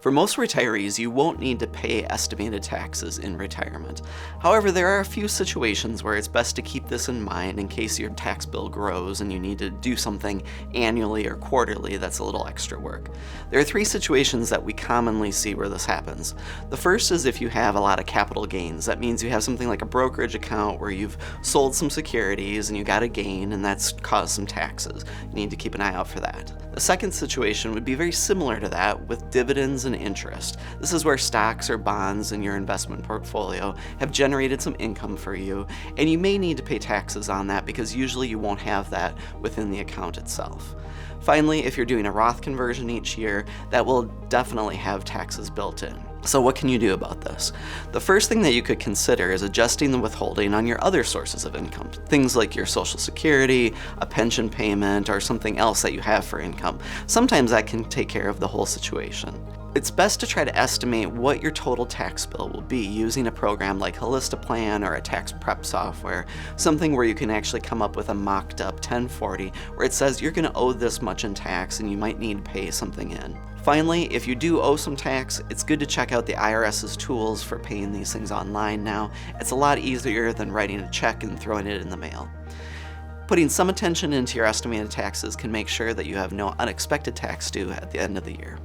For most retirees, you won't need to pay estimated taxes in retirement. However, there are a few situations where it's best to keep this in mind in case your tax bill grows and you need to do something annually or quarterly that's a little extra work. There are 3 situations that we commonly see where this happens. The first is if you have a lot of capital gains. That means you have something like a brokerage account where you've sold some securities and you got a gain, and that's caused some taxes. You need to keep an eye out for that. The second situation would be very similar to that with dividends and interest. This is where stocks or bonds in your investment portfolio have generated some income for you, and you may need to pay taxes on that because usually you won't have that within the account itself. Finally, if you're doing a Roth conversion each year, that will definitely have taxes built in. So what can you do about this? The first thing that you could consider is adjusting the withholding on your other sources of income. Things like your Social Security, a pension payment, or something else that you have for income. Sometimes that can take care of the whole situation. It's best to try to estimate what your total tax bill will be using a program like Holistiplan or a tax prep software, something where you can actually come up with a mocked up 1040 where it says you're going to owe this much in tax and you might need to pay something in. Finally, if you do owe some tax, it's good to check out the IRS's tools for paying these things online now. It's a lot easier than writing a check and throwing it in the mail. Putting some attention into your estimated taxes can make sure that you have no unexpected tax due at the end of the year.